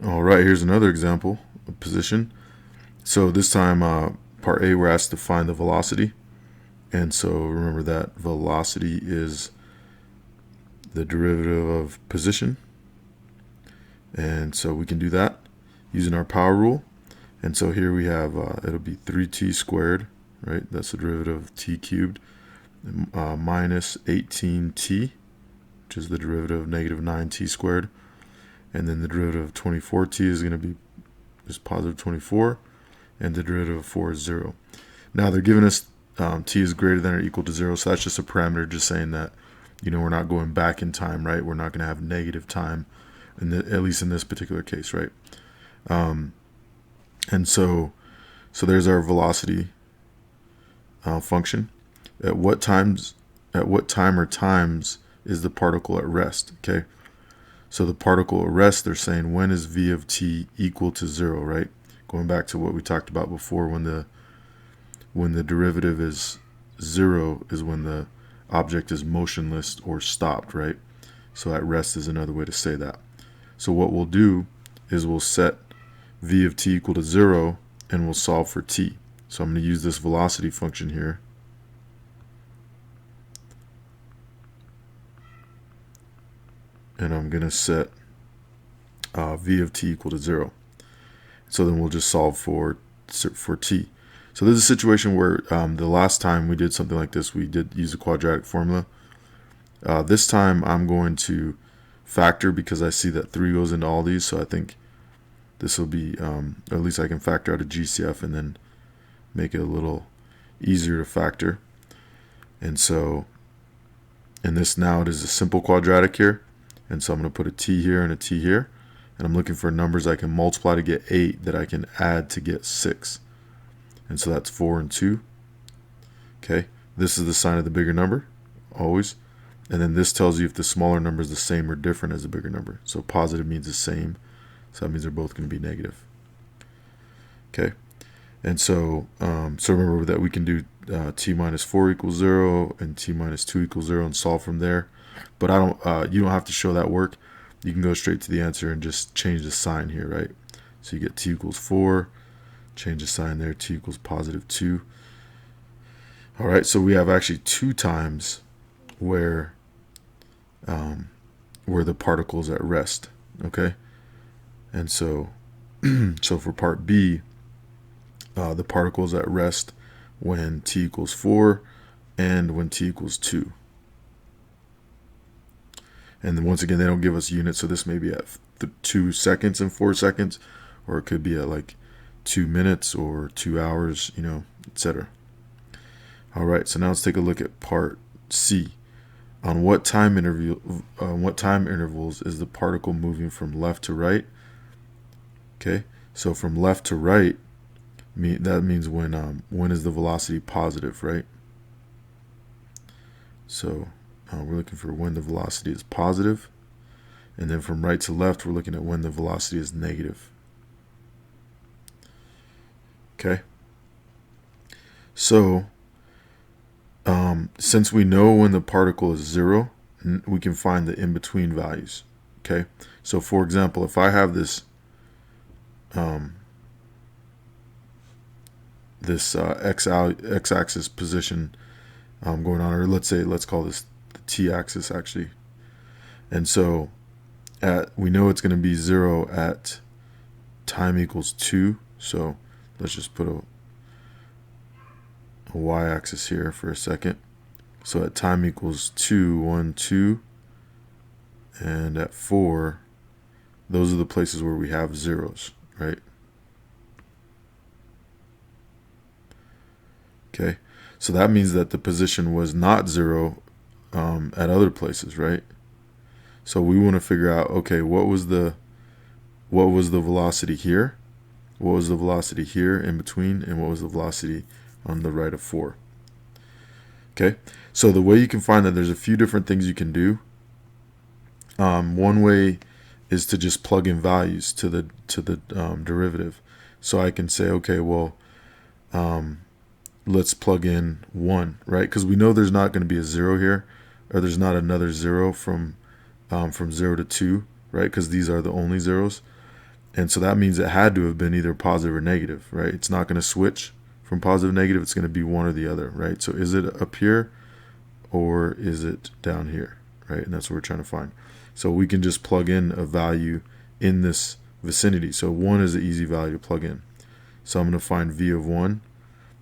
All right, here's another example of position. So this time, part A, we're asked to find the velocity. And so remember that velocity is the derivative of position. And so we can do that using our power rule. And so here we have, it'll be 3t squared, right? That's the derivative of t cubed, minus 18t, which is the derivative of negative 9t squared. And then the derivative of 24t is going to be just positive 24. And the derivative of 4 is 0. Now they're giving us t is greater than or equal to 0. So that's just a parameter just saying that, we're not going back in time, right? We're not going to have negative time, at least in this particular case, right? And so there's our velocity function. At what time or times is the particle at rest? Okay. So the particle at rest, they're saying when is v of t equal to 0, right? Going back to what we talked about before, when the derivative is 0 is when the object is motionless or stopped, right? So at rest is another way to say that. So what we'll do is we'll set v of t equal to 0 and we'll solve for t. So I'm going to use this velocity function here. And I'm going to set v of t equal to 0. So then we'll just solve for t. So this is a situation where the last time we did something like this, we did use a quadratic formula. This time I'm going to factor because I see that 3 goes into all these. So I think this will be, or at least I can factor out a GCF and then make it a little easier to factor. And so in this now it is a simple quadratic here. And so I'm going to put a t here and a t here. And I'm looking for numbers I can multiply to get 8 that I can add to get 6. And so that's 4 and 2. Okay, this is the sign of the bigger number, always. And then this tells you if the smaller number is the same or different as the bigger number. So positive means the same. So that means they're both going to be negative. Okay, and so remember that we can do t minus 4 equals 0 and t minus 2 equals 0 and solve from there. But you don't have to show that work. You can go straight to the answer and just change the sign here, right? So you get t equals 4, change the sign there, t equals positive 2. All right, so we have actually 2 times where the particle is at rest, okay? And so, so for part B, the particle is at rest when t equals 4 and when t equals 2. And then once again, they don't give us units, so this may be at 2 seconds and 4 seconds, or it could be at like 2 minutes or 2 hours, etc. All right, so now let's take a look at part C. On what time intervals is the particle moving from left to right? Okay, so from left to right, that means when is the velocity positive, right? So we're looking for when the velocity is positive, and then from right to left, we're looking at when the velocity is negative. Okay, so since we know when the particle is 0, we can find the in-between values. Okay, so for example, if I have this x-axis position going on, or let's call this the t-axis actually, and so we know it's going to be 0 at time equals 2. So let's just put a y-axis here for a second. So at time equals 2, 1, 2, and at 4, those are the places where we have zeros, right? Okay, so that means that the position was not 0 at other places, right? So we want to figure out, okay, what was the velocity here? What was the velocity here in between? And what was the velocity on the right of 4? Okay, so the way you can find that, there's a few different things you can do. One way is to just plug in values to the derivative. So I can say, okay, well, let's plug in 1, right? Because we know there's not going to be a 0 here, or there's not another 0 from 0 to 2, right? Because these are the only zeros. And so that means it had to have been either positive or negative, right? It's not going to switch from positive to negative. It's going to be one or the other, right? So is it up here or is it down here, right? And that's what we're trying to find. So we can just plug in a value in this vicinity. So 1 is an easy value to plug in. So I'm going to find v of 1.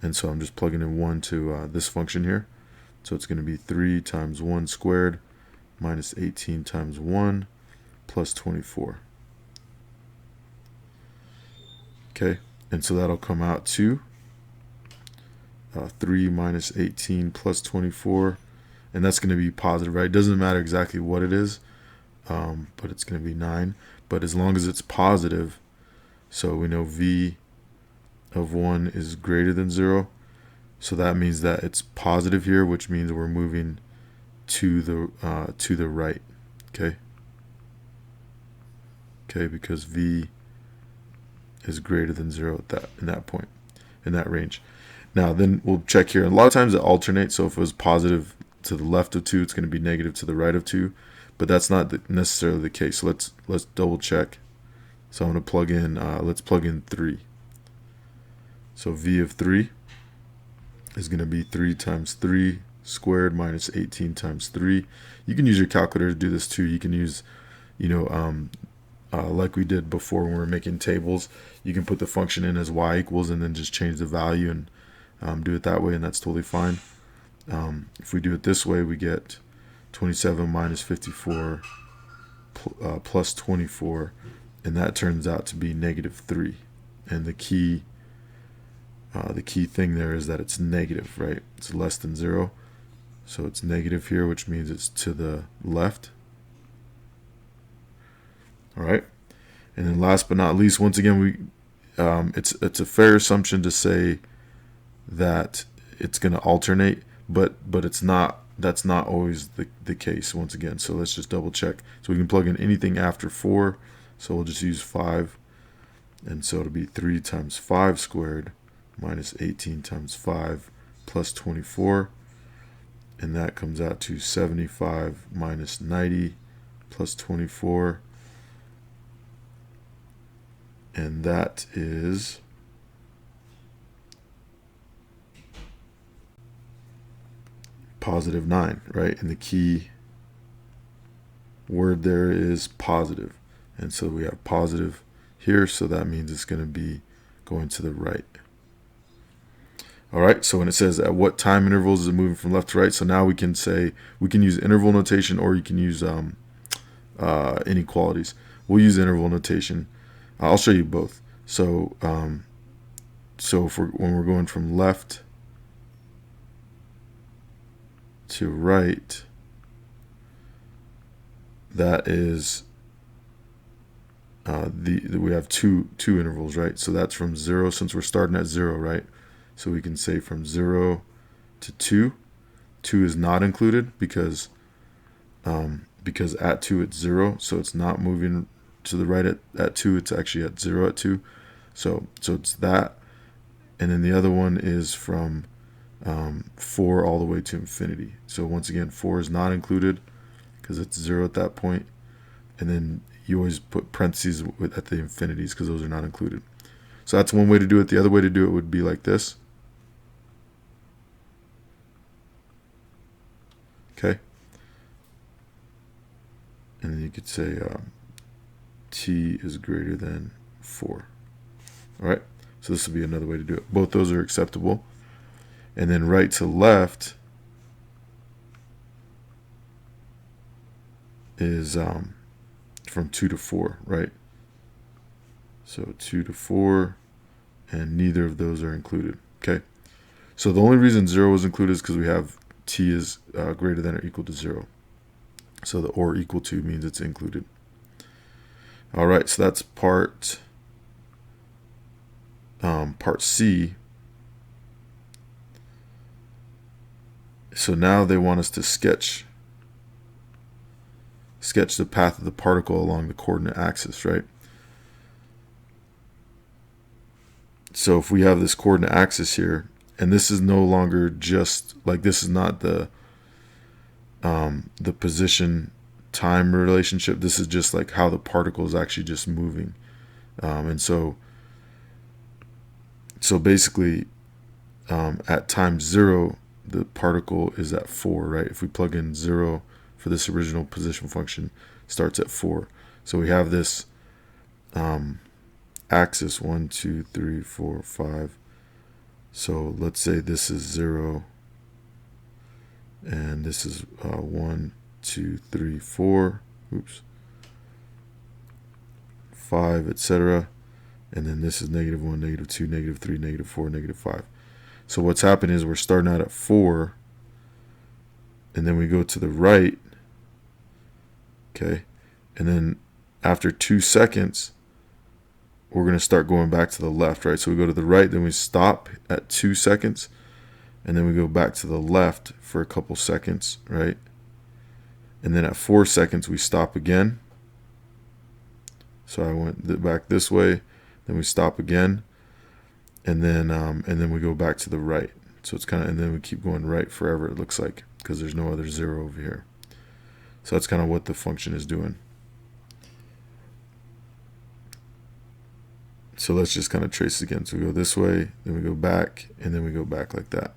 And so I'm just plugging in 1 to this function here. So it's going to be 3 times 1 squared minus 18 times 1 plus 24. Okay, and so that'll come out to 3 minus 18 plus 24. And that's going to be positive, right? It doesn't matter exactly what it is, but it's going to be 9. But as long as it's positive, so we know v of 1 is greater than 0. So that means that it's positive here, which means we're moving to the right. Okay. Okay, because v is greater than 0 at that point, in that range. Now then we'll check here. And a lot of times it alternates. So if it was positive to the left of 2, it's going to be negative to the right of 2. But that's not necessarily the case. So let's double check. So I'm going to plug in. Let's plug in 3. So v of 3 is going to be 3 times 3 squared minus 18 times 3. You can use your calculator to do this too. You can use, like we did before when we were making tables, you can put the function in as y equals and then just change the value and do it that way, and that's totally fine. If we do it this way, we get 27 minus 54 plus 24, and that turns out to be negative 3. And the key thing there is that it's negative, right? It's less than 0. So it's negative here, which means it's to the left. All right. And then last but not least, once again, it's a fair assumption to say that it's going to alternate, but it's not. That's not always the case, once again. So let's just double check. So we can plug in anything after 4. So we'll just use 5. And so it'll be 3 times 5 squared minus 18 times 5 plus 24. And that comes out to 75 minus 90 plus 24. And that is positive 9, right? And the key word there is positive. And so we have positive here, so that means it's going to be going to the right. All right, so when it says at what time intervals is it moving from left to right, so now we can say, we can use interval notation, or you can use inequalities. We'll use interval notation. I'll show you both. So when we're going from left to right, that is we have two intervals, right? So that's from 0, since we're starting at 0, right? So we can say from 0 to 2. 2 is not included because at 2 it's 0, so it's not moving to the right at 2. It's actually at 0 at 2. So it's that. And then the other one is from 4 all the way to infinity. So once again, 4 is not included because it's 0 at that point. And then you always put parentheses at the infinities because those are not included. So that's one way to do it. The other way to do it would be like this. Okay. And then you could say t is greater than 4. All right. So this would be another way to do it. Both those are acceptable. And then right to left is from 2 to 4, right? So 2 to 4, and neither of those are included. Okay. So the only reason 0 is included is because we have t is greater than or equal to 0. So the or equal to means it's included. All right, so that's part C. So now they want us to sketch the path of the particle along the coordinate axis, right? So if we have this coordinate axis here, and this is no longer just like, this is not the position time relationship. This is just like how the particle is actually just moving And so basically, at time 0, the particle is at 4, right? If we plug in 0 for this original position function, starts at 4. So we have this axis 1, 2, 3, 4, 5. So let's say this is 0, and this is 1, 2, 3, 4. Oops. 5, etc. And then this is -1, -2, -3, -4, -5. So what's happening is we're starting out at 4, and then we go to the right, okay? And then after 2 seconds, we're going to start going back to the left, right? So we go to the right, then we stop at 2 seconds, and then we go back to the left for a couple seconds, right? And then at 4 seconds, we stop again. So I went back this way, then we stop again, and then we go back to the right. So it's kind of, and then we keep going right forever, it looks like, because there's no other 0 over here. So that's kind of what the function is doing. So let's just kind of trace again. So we go this way, then we go back, and then we go back like that.